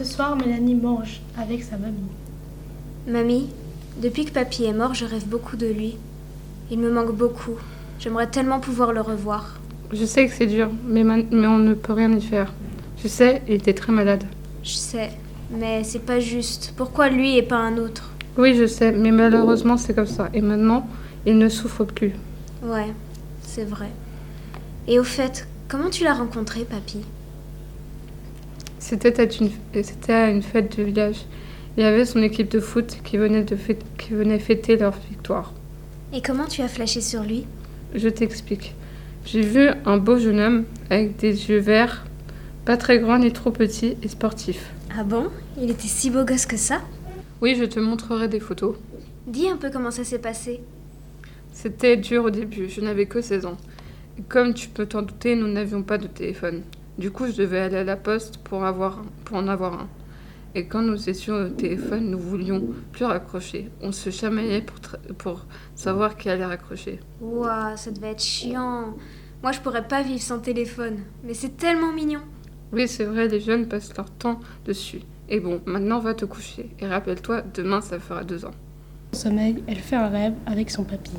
Ce soir, Mélanie mange avec sa mamie. Mamie, depuis que papy est mort, je rêve beaucoup de lui. Il me manque beaucoup. J'aimerais tellement pouvoir le revoir. Je sais que c'est dur, mais on ne peut rien y faire. Je sais, il était très malade. Je sais, mais c'est pas juste. Pourquoi lui et pas un autre? Oui, je sais, mais malheureusement c'est comme ça. Et maintenant, il ne souffre plus. Ouais, c'est vrai. Et au fait, comment tu l'as rencontré, papy? C'était à une fête de village. Il y avait son équipe de foot qui venait fêter leur victoire. Et comment tu as flashé sur lui? Je t'explique. J'ai vu un beau jeune homme avec des yeux verts, pas très grand ni trop petit et sportif. Ah bon? Il était si beau gosse que ça? Oui, je te montrerai des photos. Dis un peu comment ça s'est passé. C'était dur au début, je n'avais que 16 ans. Et comme tu peux t'en douter, nous n'avions pas de téléphone. Du coup, je devais aller à la poste pour en avoir un. Et quand nous étions au téléphone, nous voulions plus raccrocher. On se chamaillait pour savoir qui allait raccrocher. Ouah, ça devait être chiant. Moi, je pourrais pas vivre sans téléphone. Mais c'est tellement mignon. Oui, c'est vrai, les jeunes passent leur temps dessus. Et bon, maintenant va te coucher. Et rappelle-toi, demain ça fera 2 ans. Au sommeil, elle fait un rêve avec son papy.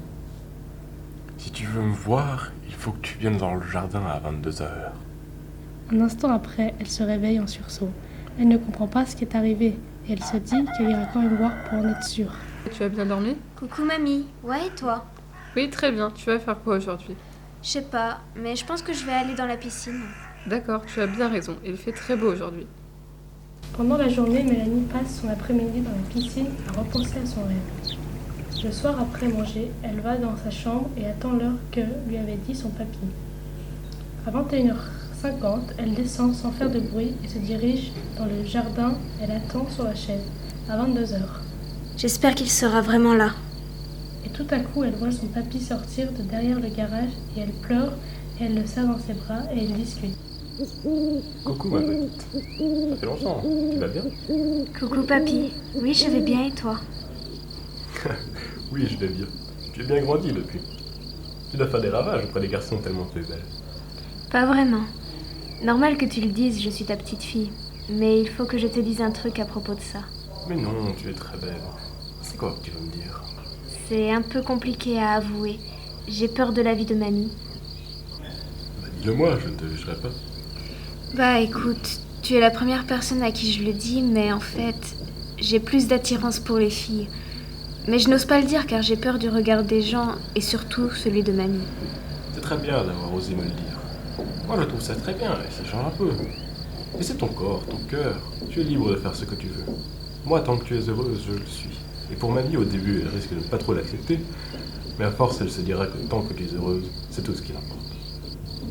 Si tu veux me voir, il faut que tu viennes dans le jardin à 22h. Un instant après, elle se réveille en sursaut. Elle ne comprend pas ce qui est arrivé et elle se dit qu'elle ira quand même voir pour en être sûre. Tu as bien dormi? Coucou mamie. Ouais, et toi? Oui, très bien. Tu vas faire quoi aujourd'hui? Je sais pas, mais je pense que je vais aller dans la piscine. D'accord, tu as bien raison. Il fait très beau aujourd'hui. Pendant la journée, Mélanie passe son après-midi dans la piscine à repenser à son rêve. Le soir après manger, elle va dans sa chambre et attend l'heure que lui avait dit son papy. À 21h50, elle descend sans faire de bruit et se dirige dans le jardin. Elle attend sur la chaise. À 22h. J'espère qu'il sera vraiment là. Et tout à coup, elle voit son papy sortir de derrière le garage et elle pleure et elle le serre dans ses bras et ils discutent. Coucou ma petite. Ça fait longtemps, tu vas bien? Coucou papy. Oui, je vais bien et toi? Oui, je vais bien. Tu as bien grandi depuis. Tu dois faire des ravages auprès des garçons tellement tu es belle. Pas vraiment. Normal que tu le dises, je suis ta petite fille. Mais il faut que je te dise un truc à propos de ça. Mais non, tu es très belle. C'est quoi que tu veux me dire? C'est un peu compliqué à avouer. J'ai peur de la vie de mamie. Bah dis-le-moi, je ne te jugerai pas. Bah écoute, tu es la première personne à qui je le dis, mais en fait, j'ai plus d'attirance pour les filles. Mais je n'ose pas le dire car j'ai peur du regard des gens et surtout celui de mamie. C'est très bien d'avoir osé me le dire. Moi je trouve ça très bien et ça change un peu. Et c'est ton corps, ton cœur. Tu es libre de faire ce que tu veux. Moi, tant que tu es heureuse, je le suis. Et pour Mamie, au début, elle risque de ne pas trop l'accepter. Mais à force, elle se dira que tant que tu es heureuse, c'est tout ce qui importe.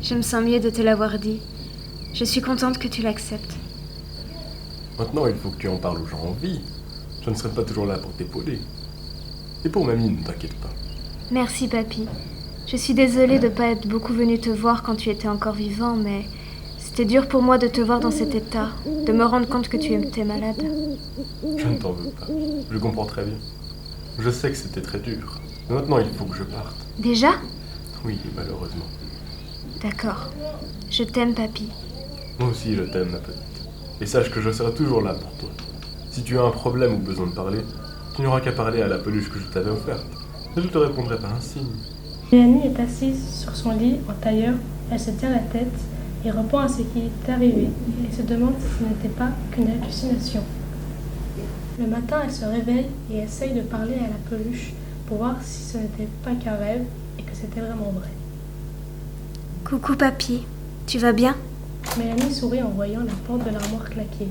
Je me sens mieux de te l'avoir dit. Je suis contente que tu l'acceptes. Maintenant, il faut que tu en parles aux gens en vie. Je ne serai pas toujours là pour t'épauler. Et pour Mamie, ne t'inquiète pas. Merci papy. Je suis désolée de ne pas être beaucoup venue te voir quand tu étais encore vivant, mais c'était dur pour moi de te voir dans cet état, de me rendre compte que tu étais malade. Je ne t'en veux pas. Je comprends très bien. Je sais que c'était très dur. Mais maintenant, il faut que je parte. Déjà? Oui, malheureusement. D'accord. Je t'aime papy. Moi aussi, je t'aime, ma petite. Et sache que je serai toujours là pour toi. Si tu as un problème ou besoin de parler, tu n'auras qu'à parler à la peluche que je t'avais offerte. Et je te répondrai par un signe. Mélanie est assise sur son lit en tailleur. Elle se tient la tête et repense à ce qui est arrivé et se demande si ce n'était pas qu'une hallucination. Le matin, elle se réveille et essaye de parler à la peluche pour voir si ce n'était pas qu'un rêve et que c'était vraiment vrai. Coucou papy. Tu vas bien? Mélanie sourit en voyant la porte de l'armoire claquer.